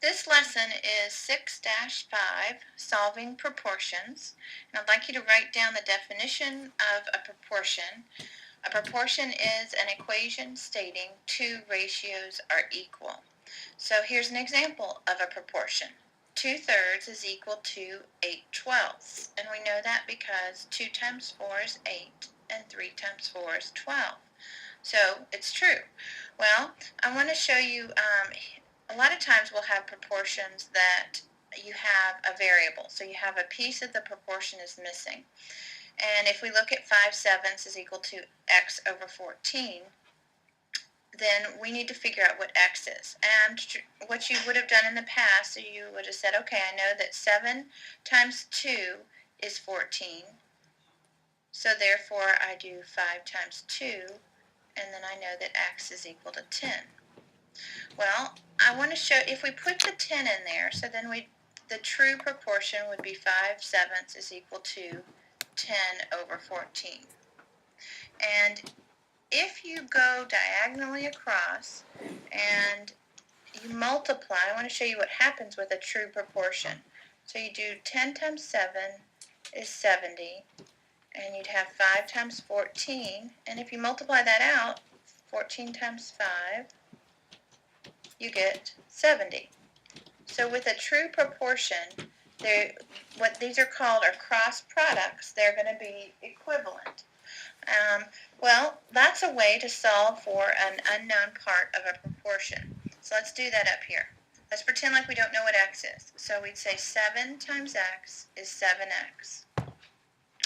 This lesson is 6-5, Solving Proportions. And I'd like you to write down the definition of a proportion. A proportion is an equation stating two ratios are equal. So here's an example of a proportion. 2/3 is equal to 8/12. And we know that because 2 times 4 is 8 and 3 times 4 is 12. So it's true. Well, I want to show you, a lot of times we'll have proportions that you have a variable. So you have a piece of the proportion is missing. And if we look at 5/7 is equal to x over 14, then we need to figure out what x is. And what you would have done in the past, so you would have said, okay, I know that 7 times 2 is 14. So therefore I do 5 times 2, and then I know that x is equal to 10. Well, I want to show, if we put the 10 in there, so then the true proportion would be 5/7 is equal to 10 over 14. And if you go diagonally across and you multiply, I want to show you what happens with a true proportion. So you do 10 times 7 is 70, and you'd have 5 times 14, and if you multiply that out, 14 times 5, you get 70. So with a true proportion, what these are called are cross products. They're going to be equivalent. Well, that's a way to solve for an unknown part of a proportion. So let's do that up here. Let's pretend like we don't know what x is. So we'd say 7 times x is 7x.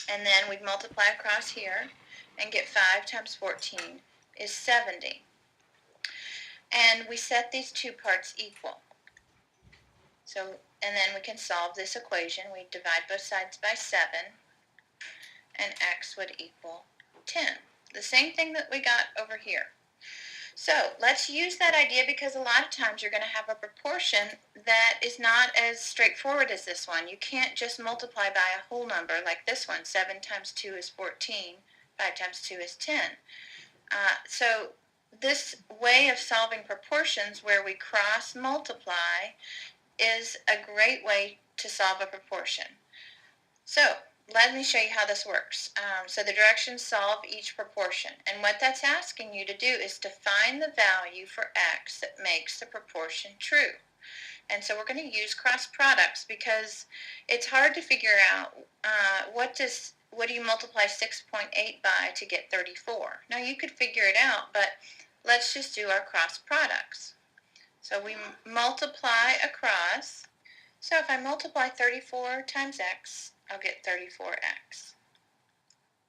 And then we'd multiply across here and get 5 times 14 is 70. And we set these two parts equal. So, and then we can solve this equation. We divide both sides by 7, and x would equal 10. The same thing that we got over here. So let's use that idea, because a lot of times you're going to have a proportion that is not as straightforward as this one. You can't just multiply by a whole number like this one. 7 times 2 is 14. 5 times 2 is 10. So this way of solving proportions where we cross multiply is a great way to solve a proportion. So let me show you how this works. So the directions solve each proportion, and what that's asking you to do is to find the value for x that makes the proportion true. And so we're going to use cross products because it's hard to figure out what do you multiply 6.8 by to get 34. Now you could figure it out, but let's just do our cross products. So we multiply across. So if I multiply 34 times x, I'll get 34x.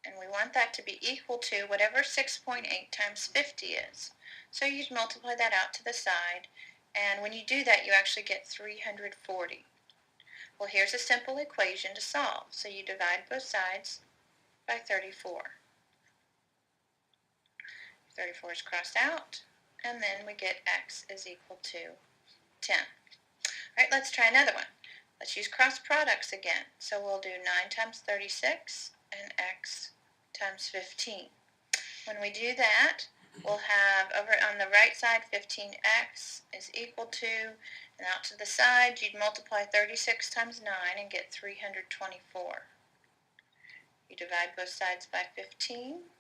And we want that to be equal to whatever 6.8 times 50 is. So you'd multiply that out to the side, and when you do that, you actually get 340. Well, here's a simple equation to solve. So you divide both sides by 34. 34 is crossed out, and then we get x is equal to 10. All right, let's try another one. Let's use cross products again. So we'll do 9 times 36 and x times 15. When we do that, we'll have over on the right side 15x is equal to, and out to the side you'd multiply 36 times 9 and get 324. You divide both sides by 15.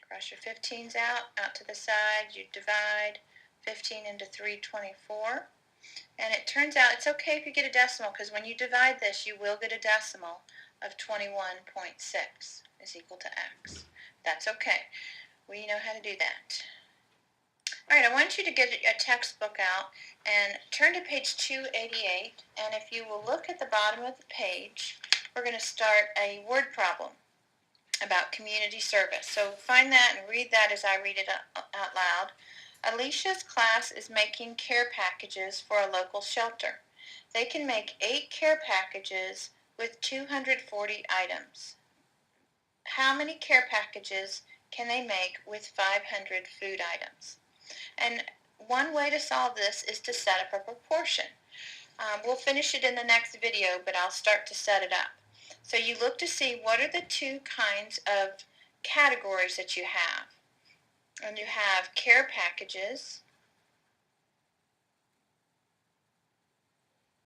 Cross your 15s out to the side. You divide 15 into 324. And it turns out it's okay if you get a decimal, because when you divide this, you will get a decimal of 21.6 is equal to x. That's okay. We know how to do that. All right, I want you to get a textbook out and turn to page 288. And if you will look at the bottom of the page, we're going to start a word problem about community service. So find that and read that as I read it out loud. Alicia's class is making care packages for a local shelter. They can make 8 care packages with 240 items. How many care packages can they make with 500 food items? And one way to solve this is to set up a proportion. We'll finish it in the next video, but I'll start to set it up. So you look to see what are the two kinds of categories that you have. And you have care packages,